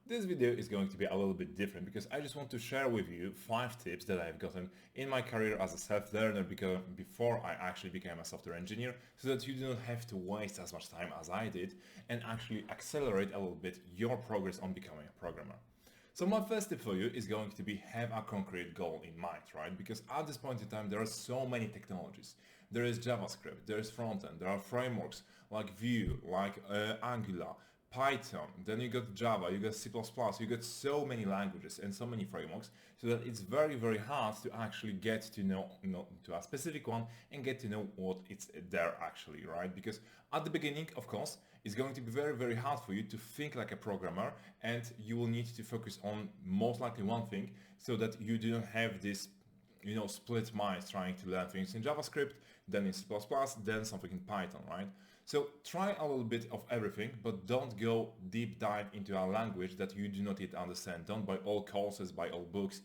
This video is going to be a little bit different because I just want to share with you 5 tips that I've gotten in my career as a self-learner before I actually became a software engineer, so that you do not have to waste as much time as I did and actually accelerate a little bit your progress on becoming a programmer. So my first tip for you is going to be have a concrete goal in mind, right? Because at this point in time, there are so many technologies. There is JavaScript, there is frontend, there are frameworks like Vue, like Angular, Python, then you got Java, you got C++, you got so many languages and so many frameworks, so that it's very, very hard to actually get to know to a specific one and get to know what it's there actually, right? Because at the beginning, of course, it's going to be very, very hard for you to think like a programmer, and you will need to focus on most likely one thing so that you don't have this split minds trying to learn things in JavaScript, then in C++, then something in Python, right? So try a little bit of everything, but don't go deep dive into a language that you do not yet understand. Don't buy all courses, buy all books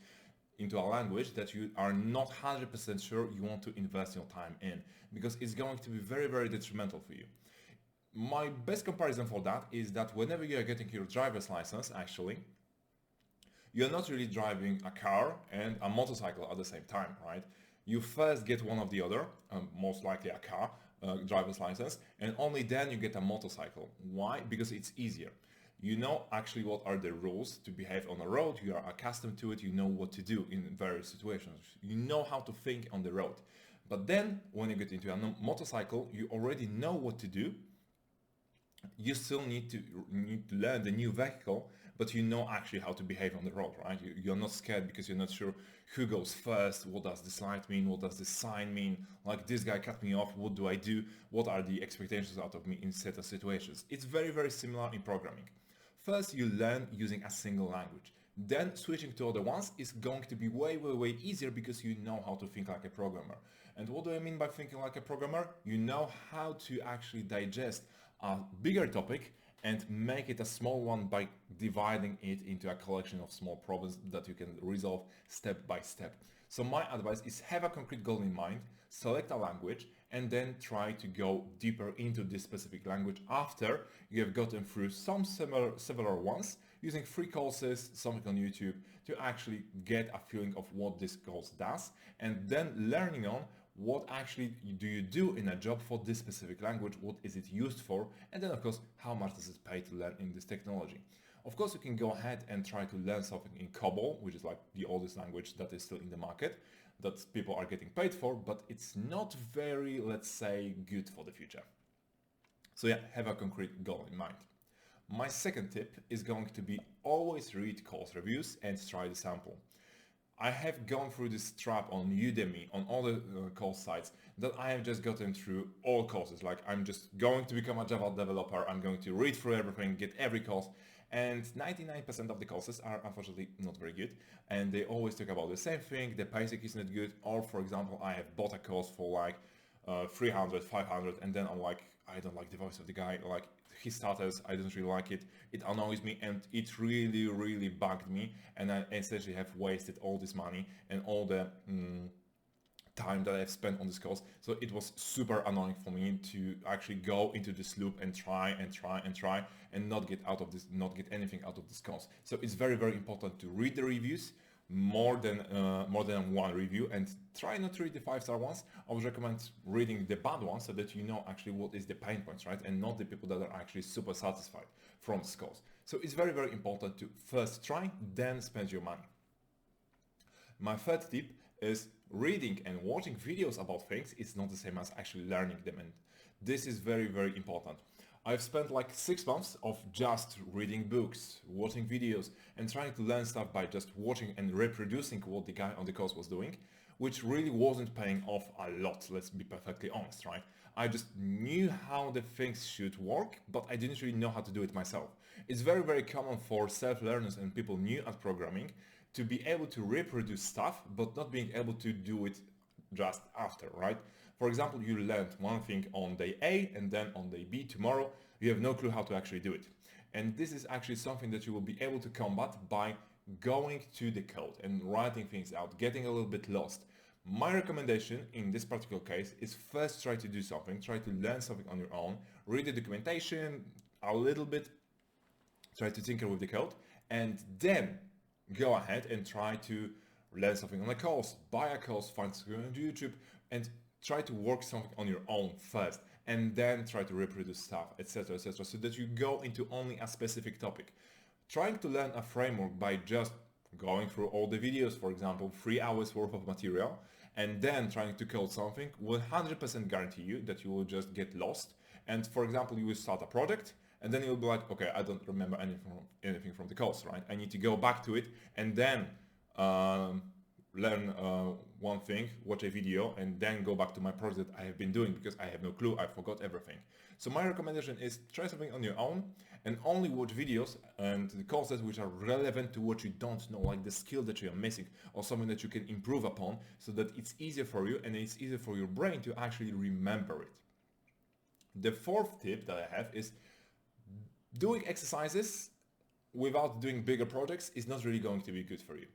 into a language that you are not 100% sure you want to invest your time in, because it's going to be very, very detrimental for you. My best comparison for that is that whenever you are getting your driver's license, actually, you're not really driving a car and a motorcycle at the same time, right? You first get one of the other, most likely a car, driver's license, and only then you get a motorcycle. Why? Because it's easier. You know actually what are the rules to behave on the road, you are accustomed to it, you know what to do in various situations, you know how to think on the road. But then when you get into a motorcycle, you already know what to do. You still need to learn the new vehicle, but you know actually how to behave on the road, right? You're not scared because you're not sure who goes first, what does this light mean, what does this sign mean, like this guy cut me off, what do I do, what are the expectations out of me in certain situations. It's very, very similar in programming. First, you learn using a single language. Then switching to other ones is going to be way, way, way easier because you know how to think like a programmer. And what do I mean by thinking like a programmer? You know how to actually digest a bigger topic and make it a small one by dividing it into a collection of small problems that you can resolve step by step. So my advice is have a concrete goal in mind, select a language, and then try to go deeper into this specific language after you have gotten through some several ones using free courses, something on YouTube, to actually get a feeling of what this course does, and then learning on what actually do you do in a job for this specific language, what is it used for, and then of course how much does it pay to learn in this technology. Of course you can go ahead and try to learn something in COBOL, which is like the oldest language that is still in the market, that people are getting paid for, but it's not very, let's say, good for the future. So yeah, have a concrete goal in mind. My second tip is going to be always read course reviews and try the sample. I have gone through this trap on Udemy, on all the course sites, that I have just gotten through all courses. Like I'm just going to become a Java developer, I'm going to read through everything, get every course, and 99% of the courses are unfortunately not very good, and they always talk about the same thing, the basic is not good, or for example, I have bought a course for like 300, 500, and then I'm like, I don't like the voice of the guy, like his status, I don't really like it, it annoys me, and it really, really bugged me, and I essentially have wasted all this money and all the time that I've spent on this course. So it was super annoying for me to actually go into this loop and try and not get anything out of this course. So it's very, very important to read the reviews, more than one review, and try not to read the 5-star ones. I would recommend reading the bad ones so that you know actually what is the pain points, right? And not the people that are actually super satisfied from this course. So it's very, very important to first try, then spend your money. My third tip is reading and watching videos about things is not the same as actually learning them, and this is very, very important. I've spent like 6 months of just reading books, watching videos, and trying to learn stuff by just watching and reproducing what the guy on the course was doing, which really wasn't paying off a lot, let's be perfectly honest, right? I just knew how the things should work, but I didn't really know how to do it myself. It's very, very common for self-learners and people new at programming to be able to reproduce stuff, but not being able to do it just after, right? For example, you learned one thing on day A and then on day B tomorrow, you have no clue how to actually do it. And this is actually something that you will be able to combat by going to the code and writing things out, getting a little bit lost. My recommendation in this particular case is first try to do something, try to learn something on your own, read the documentation a little bit, try to tinker with the code, and then go ahead and try to learn something on a course, buy a course, find something on YouTube, and try to work something on your own first, and then try to reproduce stuff, etc., etc., so that you go into only a specific topic. Trying to learn a framework by just going through all the videos, for example, 3 hours worth of material, and then trying to code something will 100% guarantee you that you will just get lost. And for example, you will start a project, and then you'll be like, okay, I don't remember anything from the course, right? I need to go back to it and then learn one thing, watch a video, and then go back to my project I have been doing because I have no clue, I forgot everything. So my recommendation is try something on your own and only watch videos and the courses which are relevant to what you don't know, like the skill that you are missing or something that you can improve upon, so that it's easier for you and it's easier for your brain to actually remember it. The fourth tip that I have is doing exercises without doing bigger projects is not really going to be good for you.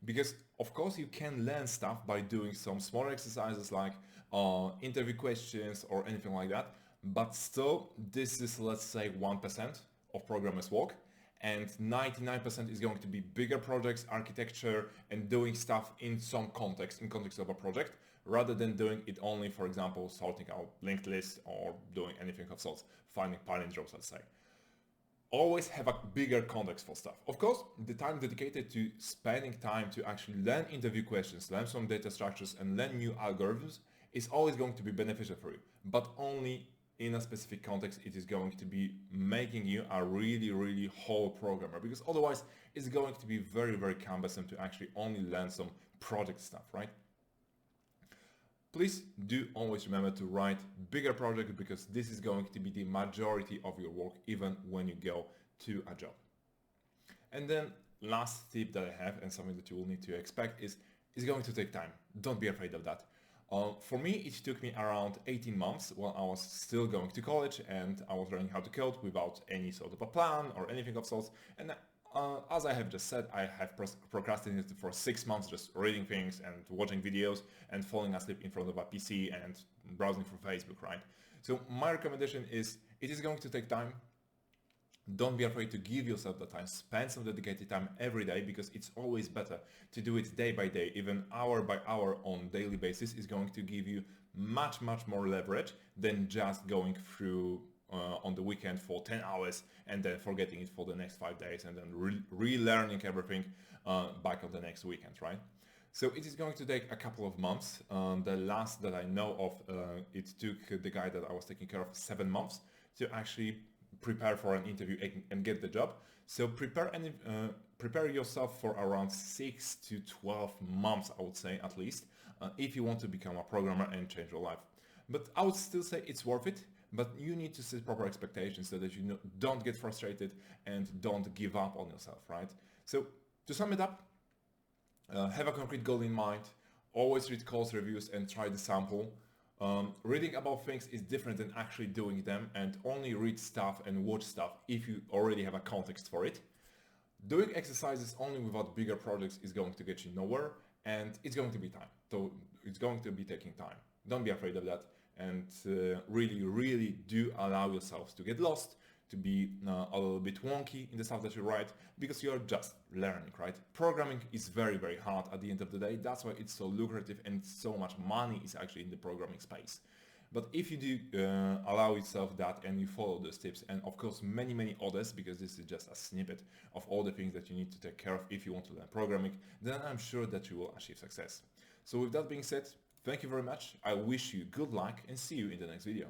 Because of course you can learn stuff by doing some smaller exercises like interview questions or anything like that, but still this is, let's say, 1% of programmers' work, and 99% is going to be bigger projects, architecture, and doing stuff in some context, in context of a project, rather than doing it only, for example, sorting out linked lists or doing anything of sorts, finding palindromes, let's say. Always have a bigger context for stuff. Of course, the time dedicated to spending time to actually learn interview questions, learn some data structures, and learn new algorithms is always going to be beneficial for you, but only in a specific context. It is going to be making you a really whole programmer, because otherwise it's going to be very cumbersome to actually only learn some project stuff, right? Please do always remember to write bigger projects, because this is going to be the majority of your work even when you go to a job. And then last tip that I have, and something that you will need to expect, is it's going to take time. Don't be afraid of that. For me, it took me around 18 months while I was still going to college and I was learning how to code without any sort of a plan or anything of sorts. And as I have just said, I have procrastinated for 6 months, just reading things and watching videos and falling asleep in front of a PC and browsing through Facebook, right? So my recommendation is, it is going to take time. Don't be afraid to give yourself the time. Spend some dedicated time every day, because it's always better to do it day by day, even hour by hour on daily basis is going to give you much more leverage than just going through on the weekend for 10 hours and then forgetting it for the next 5 days and then relearning everything back on the next weekend, right? So it is going to take a couple of months. The last that I know of, it took the guy that I was taking care of 7 months to actually prepare for an interview and get the job. So prepare yourself for around 6 to 12 months, I would say, at least, if you want to become a programmer and change your life. But I would still say it's worth it, but you need to set proper expectations so that you don't get frustrated and don't give up on yourself, right? So to sum it up, have a concrete goal in mind, always read course reviews and try the sample. Reading about things is different than actually doing them, and only read stuff and watch stuff if you already have a context for it. Doing exercises only without bigger projects is going to get you nowhere, and it's going to be time. So it's going to be taking time. Don't be afraid of that, and really do allow yourselves to get lost, to be a little bit wonky in the stuff that you write, because you're just learning, right? Programming is very hard at the end of the day. That's why it's so lucrative and so much money is actually in the programming space. But if you do allow yourself that and you follow those tips, and of course many others, because this is just a snippet of all the things that you need to take care of if you want to learn programming, then I'm sure that you will achieve success. So with that being said, thank you very much. I wish you good luck and see you in the next video.